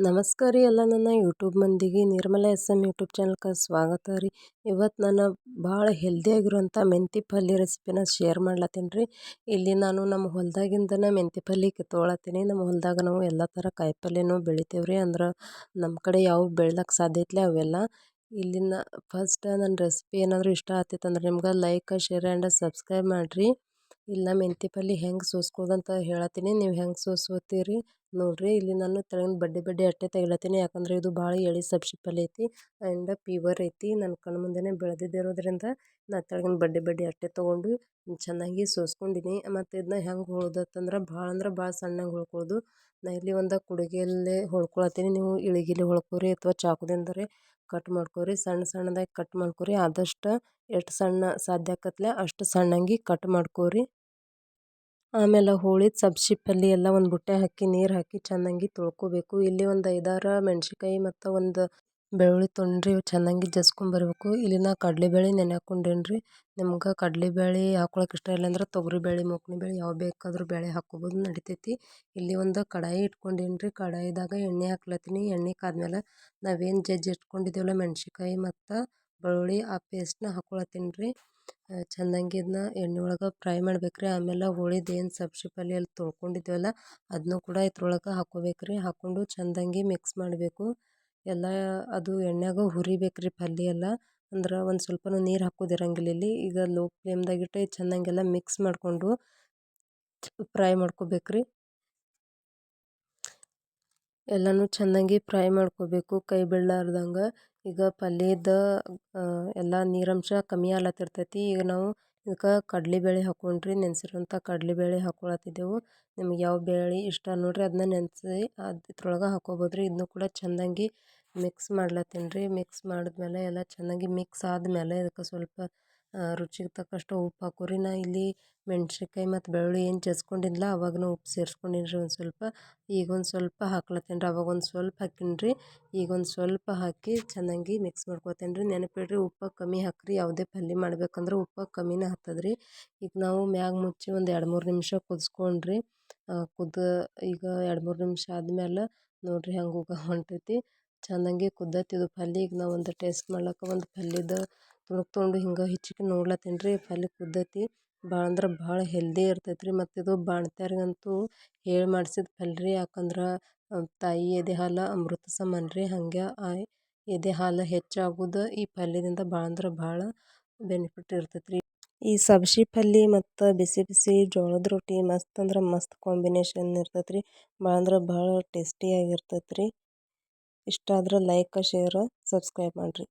ನಮಸ್ಕಾರ ರೀ ಎಲ್ಲ ನನ್ನ ಯೂಟ್ಯೂಬ್ ಮಂದಿಗೆ ನಿರ್ಮಲಾ ಎಸ್.ಎಮ್ ಯೂಟ್ಯೂಬ್ ಚಾನಲ್ಗೆ ಸ್ವಾಗತ ರೀ. ಇವತ್ತು ನಾನು ಭಾಳ ಹೆಲ್ದಿಯಾಗಿರುವಂಥ ಮೆಂತಿ ಪಲ್ಯ ರೆಸಿಪಿನ ಶೇರ್ ಮಾಡ್ಲತ್ತೀನಿ ರೀ. ಇಲ್ಲಿ ನಾನು ನಮ್ಮ ಹೊಲದಾಗಿಂದನೇ ಮೆಂತಿ ಪಲ್ಯ ಕಿತ್ಕೊಳತ್ತೀನಿ. ನಮ್ಮ ಹೊಲದಾಗ ನಾವು ಎಲ್ಲ ಥರ ಕಾಯಿಪಲ್ಯನೂ ಬೆಳಿತೇವೆ ರೀ. ಅಂದ್ರೆ ನಮ್ಮ ಕಡೆ ಯಾವ ಬೆಳ್ಲಕ್ಕೆ ಸಾಧ್ಯ ಐತ್ಲೆ ಅವೆಲ್ಲ. ಇಲ್ಲಿನ ಫಸ್ಟ್ ನನ್ನ ರೆಸಿಪಿ ಏನಾದರೂ ಇಷ್ಟ ಆಗ್ತಿತ್ತಂದ್ರೆ ನಿಮ್ಗೆ ಲೈಕ್ ಶೇರ್ ಆ್ಯಂಡ್ ಸಬ್ಸ್ಕ್ರೈಬ್ ಮಾಡಿರಿ. ಇಲ್ಲ ಮೆಂತಿ ಪಲ್ಯ ಹೆಂಗೆ ಸೋಸ್ಕೋದಂತ ಹೇಳತ್ತೀನಿ, ನೀವು ಹೆಂಗೆ ಸೋಸ್ಕೋತೀರಿ ನೋಡಿರಿ. ಇಲ್ಲಿ ನಾನು ತೆಳಗಿನ ಬಡ್ಡಿ ಅಟ್ಟೆ ತೆಗಿಲತ್ತೀನಿ, ಯಾಕಂದರೆ ಇದು ಭಾಳ ಎಳೆ ಸಬ್ಸಿ ಪಲ್ಯ ಐತಿ ಆ್ಯಂಡ್ ಪ್ಯೂವರ್ ಐತಿ. ನನ್ನ ಕಣ್ಣು ಮುಂದೆನೇ ಬೆಳೆದಿರೋದ್ರಿಂದ ನಾ ತೆಳಗಿನ ಬಡ್ಡಿ ಅಟ್ಟೆ ತೊಗೊಂಡು ಚೆನ್ನಾಗಿ ಸೋಸ್ಕೊಂಡಿನಿ. ಮತ್ತು ಇದನ್ನ ಹೆಂಗೆ ಹೊಳ್ದತ್ತಂದ್ರೆ ಅಂದ್ರೆ ಭಾಳ ಸಣ್ಣಗೆ ಹೊಳ್ಕೊಳ್ಳೋದು. ನಾ ಇಲ್ಲಿ ಒಂದು ಕುಡುಗೆಯಲ್ಲೇ ಹೊಳ್ಕೊಳತ್ತೀನಿ. ನೀವು ಇಳಿಗಿಲಿ ಹೊಳ್ಕೊರಿ ಅಥವಾ ಚಾಕುದಿಂದರೇ ಕಟ್ ಮಾಡ್ಕೊರಿ. ಸಣ್ಣದಾಗಿ ಕಟ್ ಮಾಡ್ಕೊರಿ. ಆದಷ್ಟು ಎಷ್ಟು ಸಣ್ಣ ಸಾಧ್ಯ ಆಕತ್ಲೆ ಅಷ್ಟು ಸಣ್ಣಂಗೆ ಕಟ್ ಮಾಡ್ಕೊರಿ. ಆಮೇಲೆ ಹೋಳಿದ ಸಬ್ಸಿ ಪಲ್ಯ ಎಲ್ಲ ಒಂದು ಬುಟ್ಟಿ ಹಾಕಿ ನೀರು ಹಾಕಿ ಚೆನ್ನಾಗಿ ತೊಳ್ಕೊಬೇಕು. ಇಲ್ಲಿ ಒಂದು 5-6 ಮೆಣ್ಸಿನ್ಕಾಯಿ ಮತ್ತು ಒಂದು ಬೆಳ್ಳುಳ್ಳಿ ತೊಗೊಂಡ್ರಿ, ಚೆನ್ನಾಗಿ ಜಸ್ಕೊಂಬರ್ಬೇಕು. ಇಲ್ಲಿ ನಾ ಕಡಲೆಬೇಳೆ ನೆನೆ ಹಾಕ್ಕೊಂಡೇನಿ ರೀ. ನಿಮ್ಗೆ ಕಡಲೆಬೇಳೆ ಹಾಕೊಳಕ್ಕೆ ಇಷ್ಟ ಇಲ್ಲ ಅಂದ್ರೆ ತೊಗರಿಬೇಳೆ ಬೇಳೆ ಯಾವ ಬೇಕಾದರೂ ಬೇಳೆ ಹಾಕ್ಕೊಬೋದು, ನಡಿತೈತಿ. ಇಲ್ಲಿ ಒಂದು ಕಡಾಯಿ ಇಟ್ಕೊಂಡೇನಿ ರೀ. ಕಡಾಯಿದಾಗ ಎಣ್ಣೆ ಹಾಕ್ಲತ್ತೀನಿ. ಎಣ್ಣೆ ಕಾದ್ಮೇಲೆ ನಾವೇನು ಜಜ್ಜಿ ಇಟ್ಕೊಂಡಿದ್ದೇವಲ್ಲ ಮೆಣ್ಸಿನ್ಕಾಯಿ ಮತ್ತು ಬೆಳ್ಳುಳ್ಳಿ ಆ ಪೇಸ್ಟ್ನ ಹಾಕ್ಕೊಳತ್ತೀನಿ ರೀ. ಚೆನ್ನಾಗಿ ಇದನ್ನ ಎಣ್ಣೆ ಒಳಗೆ ಫ್ರೈ ಮಾಡ್ಬೇಕು ರೀ. ಆಮೇಲೆ ಹೋಳಿದ ಏನು ಸಬ್ಸಿ ಪಲ್ಯ ಅಲ್ಲಿ ತೊಳ್ಕೊಂಡಿದ್ದೇವಲ್ಲ ಅದನ್ನೂ ಕೂಡ ಇದ್ರೊಳಗೆ ಹಾಕ್ಕೋಬೇಕು ರೀ. ಹಾಕ್ಕೊಂಡು ಚೆಂದಂಗೆ ಮಿಕ್ಸ್ ಮಾಡಬೇಕು ಎಲ್ಲ. ಅದು ಎಣ್ಣೆಯಾಗ ಹುರಿಬೇಕು ರೀ ಪಲ್ಯ ಎಲ್ಲ. ಅಂದ್ರೆ ಒಂದು ಸ್ವಲ್ಪನೂ ನೀರು ಹಾಕೋದಿರಂಗಿಲ್ಲ ಇಲ್ಲಿ. ಈಗ ಲೋ ಫ್ಲೇಮ್ದಾಗಿಟ್ಟು ಚೆಂದಂಗೆಲ್ಲ ಮಿಕ್ಸ್ ಮಾಡಿಕೊಂಡು ಫ್ರೈ ಮಾಡ್ಕೋಬೇಕು ರೀ. ಎಲ್ಲನೂ ಚೆನ್ನಾಗಿ ಫ್ರೈ ಮಾಡ್ಕೋಬೇಕು ಕೈ ಬಿಡಲಾರ್ದಂಗೆ. ಈಗ ಪಲ್ಯದ ಎಲ್ಲ ನೀರಂಶ ಕಮ್ಮಿ ಆಗ್ಲತ್ತಿರ್ತೈತಿ. ಈಗ ನಾವು ಇದಕ್ಕೆ ಕಡಲೆಬೇಳೆ ಹಾಕ್ಕೊಂಡ್ರಿ, ನೆನೆಸಿರುವಂಥ ಕಡಲೆಬೇಳೆ ಹಾಕ್ಕೊಳತ್ತಿದ್ದೆವು. ನಿಮ್ಗೆ ಯಾವ ಬೇಳೆ ಇಷ್ಟ ನೋಡಿರಿ ಅದನ್ನ ನೆನೆಸಿ ಇದ್ರೊಳಗೆ ಹಾಕ್ಕೋಬೋದು ರೀ. ಇದನ್ನು ಕೂಡ ಚೆಂದಂಗಿ ಮಿಕ್ಸ್ ಮಾಡ್ಲತ್ತೀನಿ ರೀ. ಮಿಕ್ಸ್ ಮಾಡಿದ್ಮೇಲೆ ಎಲ್ಲ ಚೆನ್ನಾಗಿ ಮಿಕ್ಸ್ ಆದಮೇಲೆ ಇದಕ್ಕೆ ಸ್ವಲ್ಪ ರುಚಿಗೆ ತಕ್ಕಷ್ಟು ಉಪ್ಪು ಹಾಕೋರಿ. ನಾ ಇಲ್ಲಿ ಮೆಣ್ಸಿನ್ಕಾಯಿ ಮತ್ತು ಬೆಳ್ಳುಳ್ಳಿ ಏನು ಜಜ್ಕೊಂಡಿಲ್ಲ ಅವಾಗನೂ ಉಪ್ಪು ಸೇರಿಸ್ಕೊಂಡೀನಿ ರೀ ಒಂದು ಸ್ವಲ್ಪ. ಈಗ ಒಂದು ಸ್ವಲ್ಪ ಹಾಕ್ಲತ್ತೀನಿ ರೀ. ಅವಾಗ ಒಂದು ಸ್ವಲ್ಪ ಹಾಕೀನಿ ರೀ. ಈಗ ಒಂದು ಸ್ವಲ್ಪ ಹಾಕಿ ಚೆನ್ನಾಗಿ ಮಿಕ್ಸ್ ಮಾಡ್ಕೊತೀನಿ ರೀ. ನೆನಪಿಡ್ರಿ ಉಪ್ಪು ಕಮ್ಮಿ ಹಾಕಿರಿ. ಯಾವುದೇ ಪಲ್ಯ ಮಾಡ್ಬೇಕಂದ್ರೆ ಉಪ್ಪು ಕಮ್ಮಿನೇ ಹತ್ತದ ರೀ. ಈಗ ನಾವು ಮ್ಯಾಗ ಮುಚ್ಚಿ ಒಂದು 2-3 ನಿಮಿಷ ಕುದಿಸ್ಕೊಂಡ್ರಿ. ಈಗ 2-3 ನಿಮಿಷ ಆದಮೇಲೆ ನೋಡಿರಿ ಹೆಂಗೆ ಉಗ ಹೊಂಟೈತಿ. ಚೆನ್ನಾಗಿ ಕುದ್ದೈತಿ ಇದು ಪಲ್ಯ. ಈಗ ನಾವು ಒಂದು ಟೇಸ್ಟ್ ಮಾಡ್ಲಿಕ್ಕೆ ಒಂದು ಪಲ್ಯದ ತುಣುಕ್ ತೊಗೊಂಡು ಹಿಂಗೆ ಹಿಚ್ಕಿ ನೋಡ್ಲತ್ತೀನಿ ರೀ. ಪಲ್ಯ ಕುದ್ದೈತಿ. ಭಾಳ ಅಂದ್ರೆ ಭಾಳ ಹೆಲ್ದಿ ಇರ್ತೈತೆ ರೀ. ಮತ್ತು ಇದು ಬಾಣ್ತಿಯರಿಗಂತೂ ಹೇಳಿ ಮಾಡಿಸಿದ ಪಲ್ಯ ರೀ. ಯಾಕಂದ್ರೆ ತಾಯಿ ಎದೆ ಹಾಲು ಅಮೃತ ಸಮಾನ ರೀ. ಹಾಗೆ ಎದೆ ಹಾಲು ಹೆಚ್ಚಾಗೋದು ಈ ಪಲ್ಯದಿಂದ ಭಾಳ ಅಂದ್ರೆ ಭಾಳ ಬೆನಿಫಿಟ್ ಇರ್ತೈತೆ ರೀ. ಈ ಸಬ್ಸಿ ಪಲ್ಯ ಮತ್ತು ಬಿಸಿ ಬಿಸಿ ಜೋಳದ ರೊಟ್ಟಿ ಮಸ್ತ್ ಅಂದ್ರೆ ಮಸ್ತ್ ಕಾಂಬಿನೇಷನ್ ಇರ್ತೈತೆ ರೀ. ಭಾಳ ಅಂದ್ರೆ ಭಾಳ ಟೇಸ್ಟಿಯಾಗಿರ್ತೈತೆ ರೀ. ಇಷ್ಟ ಆದ್ರೆ ಲೈಕ್ ಶೇರ್ ಸಬ್ಸ್ಕ್ರೈಬ್ ಮಾಡಿರಿ.